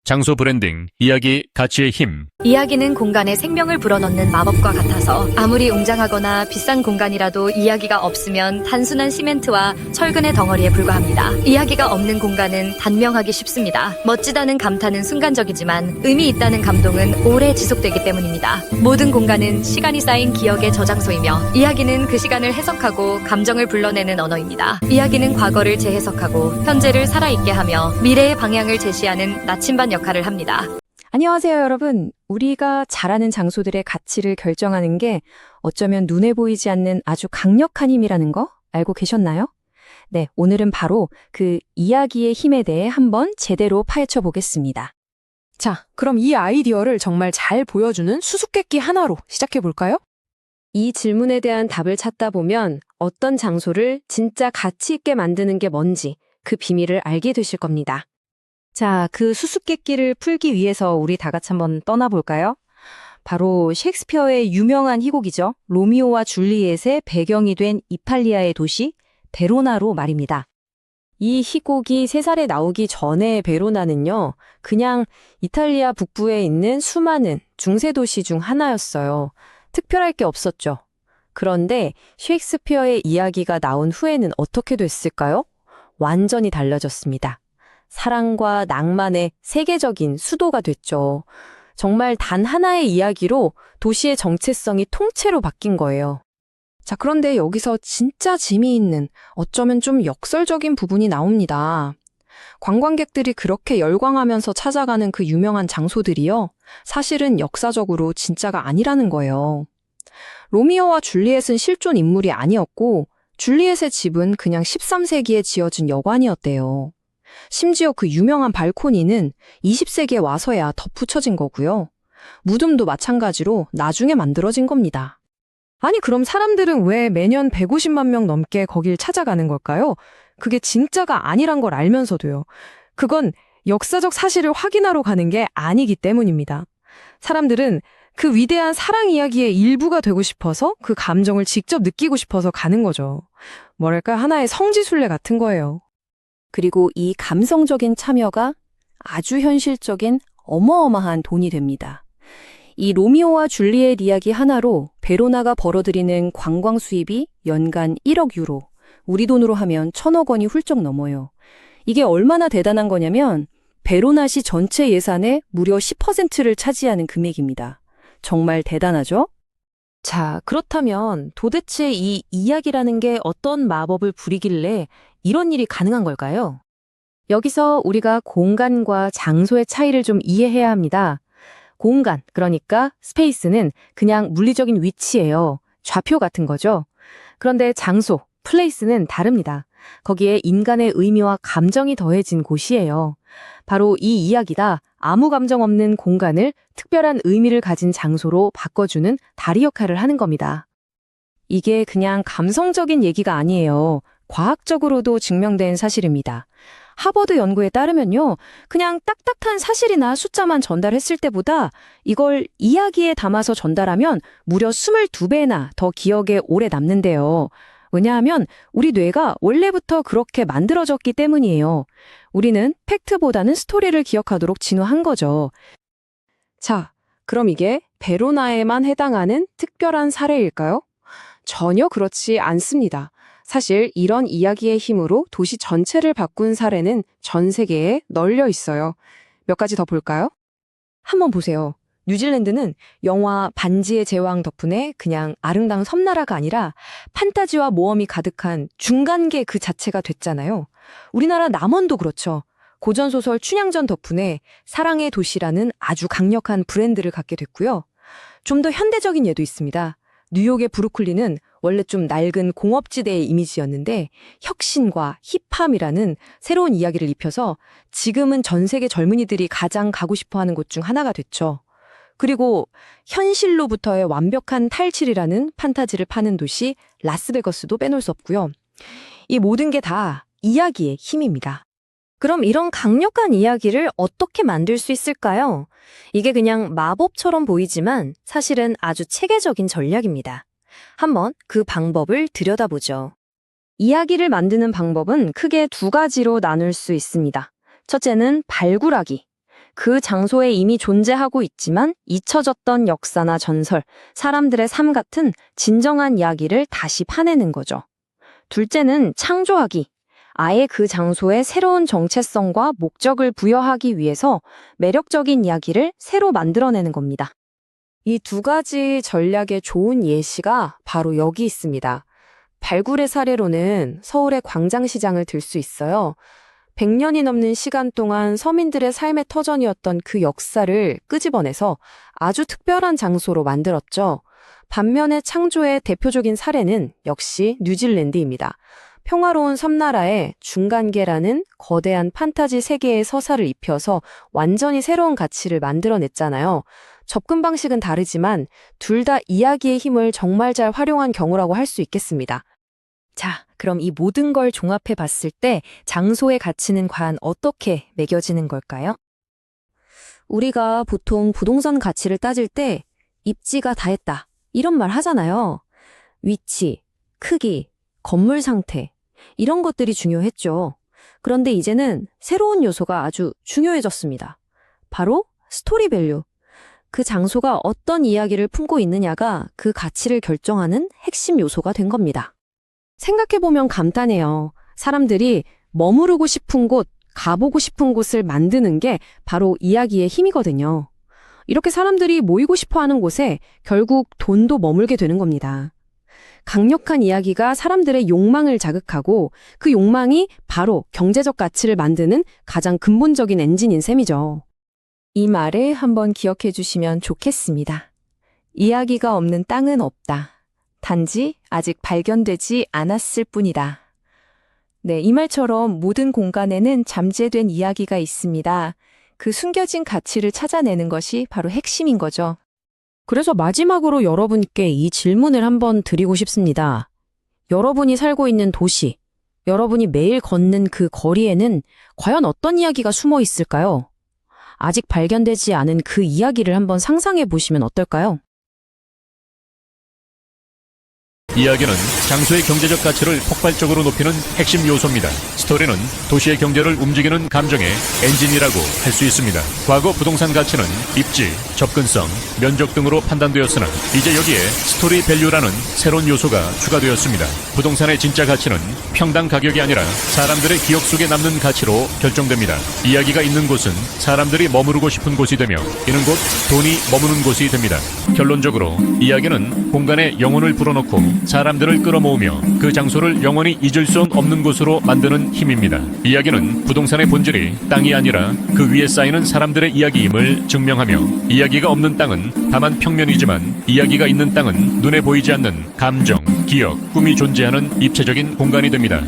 장소 브랜딩, 이야기, 가치의 힘. 이야기는 공간에 생명을 불어넣는 마법과 같아서 아무리 웅장하거나 비싼 공간이라도 이야기가 없으면 단순한 시멘트와 철근의 덩어리에 불과합니다. 이야기가 없는 공간은 단명하기 쉽습니다. 멋지다는 감탄은 순간적이지만 의미 있다는 감동은 오래 지속되기 때문입니다. 모든 공간은 시간이 쌓인 기억의 저장소이며 이야기는 그 시간을 해석하고 감정을 불러내는 언어입니다. 이야기는 과거를 재해석하고 현재를 살아있게 하며 미래의 방향을 제시하는 나침반 역할을 합니다. 안녕하세요, 여러분. 우리가 잘 아는 장소들의 가치를 결정하는 게 어쩌면 눈에 보이지 않는 아주 강력한 힘이라는 거 알고 계셨나요? 네, 오늘은 바로 그 이야기의 힘에 대해 한번 제대로 파헤쳐 보겠습니다. 자, 그럼 이 아이디어를 정말 잘 보여주는 수수께끼 하나로 시작해 볼까요? 이 질문에 대한 답을 찾다 보면 어떤 장소를 진짜 가치 있게 만드는 게 뭔지 그 비밀을 알게 되실 겁니다. 자, 그 수수께끼를 풀기 위해서 우리 다 같이 한번 떠나볼까요? 바로 셰익스피어의 유명한 희곡이죠. 로미오와 줄리엣의 배경이 된 이탈리아의 도시 베로나로 말입니다. 이 희곡이 세살에 나오기 전에 베로나는요, 그냥 이탈리아 북부에 있는 수많은 중세 도시 중 하나였어요. 특별할 게 없었죠. 그런데 셰익스피어의 이야기가 나온 후에는 어떻게 됐을까요? 완전히 달라졌습니다. 사랑과 낭만의 세계적인 수도가 됐죠. 정말 단 하나의 이야기로 도시의 정체성이 통째로 바뀐 거예요. 자, 그런데 여기서 진짜 재미있는 어쩌면 좀 역설적인 부분이 나옵니다. 관광객들이 그렇게 열광하면서 찾아가는 그 유명한 장소들이요, 사실은 역사적으로 진짜가 아니라는 거예요. 로미오와 줄리엣은 실존 인물이 아니었고 줄리엣의 집은 그냥 13세기에 지어진 여관이었대요. 심지어 그 유명한 발코니는 20세기에 와서야 덧붙여진 거고요. 무덤도 마찬가지로 나중에 만들어진 겁니다. 아니, 그럼 사람들은 왜 매년 150만 명 넘게 거길 찾아가는 걸까요? 그게 진짜가 아니란 걸 알면서도요. 그건 역사적 사실을 확인하러 가는 게 아니기 때문입니다. 사람들은 그 위대한 사랑 이야기의 일부가 되고 싶어서 그 감정을 직접 느끼고 싶어서 가는 거죠. 뭐랄까, 하나의 성지순례 같은 거예요. 그리고 이 감성적인 참여가 아주 현실적인 어마어마한 돈이 됩니다. 이 로미오와 줄리엣 이야기 하나로 베로나가 벌어들이는 관광 수입이 연간 1억 유로, 우리 돈으로 하면 1,000억 원이 훌쩍 넘어요. 이게 얼마나 대단한 거냐면 베로나시 전체 예산의 무려 10%를 차지하는 금액입니다. 정말 대단하죠? 자, 그렇다면 도대체 이 이야기라는 게 어떤 마법을 부리길래 이런 일이 가능한 걸까요? 여기서 우리가 공간과 장소의 차이를 좀 이해해야 합니다. 공간, 그러니까 스페이스는 그냥 물리적인 위치예요. 좌표 같은 거죠. 그런데 장소, 플레이스는 다릅니다. 거기에 인간의 의미와 감정이 더해진 곳이에요. 바로 이 이야기가 아무 감정 없는 공간을 특별한 의미를 가진 장소로 바꿔주는 다리 역할을 하는 겁니다. 이게 그냥 감성적인 얘기가 아니에요. 과학적으로도 증명된 사실입니다. 하버드 연구에 따르면요, 그냥 딱딱한 사실이나 숫자만 전달했을 때보다 이걸 이야기에 담아서 전달하면 무려 22배나 더 기억에 오래 남는데요. 왜냐하면 우리 뇌가 원래부터 그렇게 만들어졌기 때문이에요. 우리는 팩트보다는 스토리를 기억하도록 진화한 거죠. 자, 그럼 이게 베로나에만 해당하는 특별한 사례일까요? 전혀 그렇지 않습니다. 사실 이런 이야기의 힘으로 도시 전체를 바꾼 사례는 전 세계에 널려 있어요. 몇 가지 더 볼까요? 한번 보세요. 뉴질랜드는 영화 반지의 제왕 덕분에 그냥 아름다운 섬나라가 아니라 판타지와 모험이 가득한 중간계 그 자체가 됐잖아요. 우리나라 남원도 그렇죠. 고전소설 춘향전 덕분에 사랑의 도시라는 아주 강력한 브랜드를 갖게 됐고요. 좀 더 현대적인 예도 있습니다. 뉴욕의 브루클린은 원래 좀 낡은 공업지대의 이미지였는데 혁신과 힙함이라는 새로운 이야기를 입혀서 지금은 전 세계 젊은이들이 가장 가고 싶어하는 곳 중 하나가 됐죠. 그리고 현실로부터의 완벽한 탈출이라는 판타지를 파는 도시 라스베거스도 빼놓을 수 없고요. 이 모든 게 다 이야기의 힘입니다. 그럼 이런 강력한 이야기를 어떻게 만들 수 있을까요? 이게 그냥 마법처럼 보이지만 사실은 아주 체계적인 전략입니다. 한번 그 방법을 들여다보죠. 이야기를 만드는 방법은 크게 두 가지로 나눌 수 있습니다. 첫째는 발굴하기, 그 장소에 이미 존재하고 있지만 잊혀졌던 역사나 전설, 사람들의 삶 같은 진정한 이야기를 다시 파내는 거죠. 둘째는 창조하기. 아예 그 장소에 새로운 정체성과 목적을 부여하기 위해서 매력적인 이야기를 새로 만들어내는 겁니다. 이 두 가지 전략의 좋은 예시가 바로 여기 있습니다. 발굴의 사례로는 서울의 광장시장을 들 수 있어요. 100년이 넘는 시간 동안 서민들의 삶의 터전이었던 그 역사를 끄집어내서 아주 특별한 장소로 만들었죠. 반면에 창조의 대표적인 사례는 역시 뉴질랜드입니다. 평화로운 섬나라에 중간계라는 거대한 판타지 세계의 서사를 입혀서 완전히 새로운 가치를 만들어냈잖아요. 접근 방식은 다르지만 둘 다 이야기의 힘을 정말 잘 활용한 경우라고 할 수 있겠습니다. 자, 그럼 이 모든 걸 종합해 봤을 때 장소의 가치는 과연 어떻게 매겨지는 걸까요? 우리가 보통 부동산 가치를 따질 때 입지가 다 했다, 이런 말 하잖아요. 위치, 크기, 건물 상태, 이런 것들이 중요했죠. 그런데 이제는 새로운 요소가 아주 중요해졌습니다. 바로 스토리 밸류. 그 장소가 어떤 이야기를 품고 있느냐가 그 가치를 결정하는 핵심 요소가 된 겁니다. 생각해보면 감탄해요. 사람들이 머무르고 싶은 곳, 가보고 싶은 곳을 만드는 게 바로 이야기의 힘이거든요. 이렇게 사람들이 모이고 싶어 하는 곳에 결국 돈도 머물게 되는 겁니다. 강력한 이야기가 사람들의 욕망을 자극하고 그 욕망이 바로 경제적 가치를 만드는 가장 근본적인 엔진인 셈이죠. 이 말을 한번 기억해 주시면 좋겠습니다. 이야기가 없는 땅은 없다. 단지 아직 발견되지 않았을 뿐이다. 네, 이 말처럼 모든 공간에는 잠재된 이야기가 있습니다. 그 숨겨진 가치를 찾아내는 것이 바로 핵심인 거죠. 그래서 마지막으로 여러분께 이 질문을 한번 드리고 싶습니다. 여러분이 살고 있는 도시, 여러분이 매일 걷는 그 거리에는 과연 어떤 이야기가 숨어 있을까요? 아직 발견되지 않은 그 이야기를 한번 상상해 보시면 어떨까요? 이야기는 장소의 경제적 가치를 폭발적으로 높이는 핵심 요소입니다. 스토리는 도시의 경제를 움직이는 감정의 엔진이라고 할 수 있습니다. 과거 부동산 가치는 입지, 접근성, 면적 등으로 판단되었으나 이제 여기에 스토리 밸류라는 새로운 요소가 추가되었습니다. 부동산의 진짜 가치는 평당 가격이 아니라 사람들의 기억 속에 남는 가치로 결정됩니다. 이야기가 있는 곳은 사람들이 머무르고 싶은 곳이 되며 이는 곧 돈이 머무는 곳이 됩니다. 결론적으로 이야기는 공간에 영혼을 불어넣고 사람들을 끌어모으며 그 장소를 영원히 잊을 수 없는 곳으로 만드는 힘입니다. 이야기는 부동산의 본질이 땅이 아니라 그 위에 쌓이는 사람들의 이야기임을 증명하며 이야기가 없는 땅은 다만 평면이지만 이야기가 있는 땅은 눈에 보이지 않는 감정, 기억, 꿈이 존재하는 입체적인 공간이 됩니다.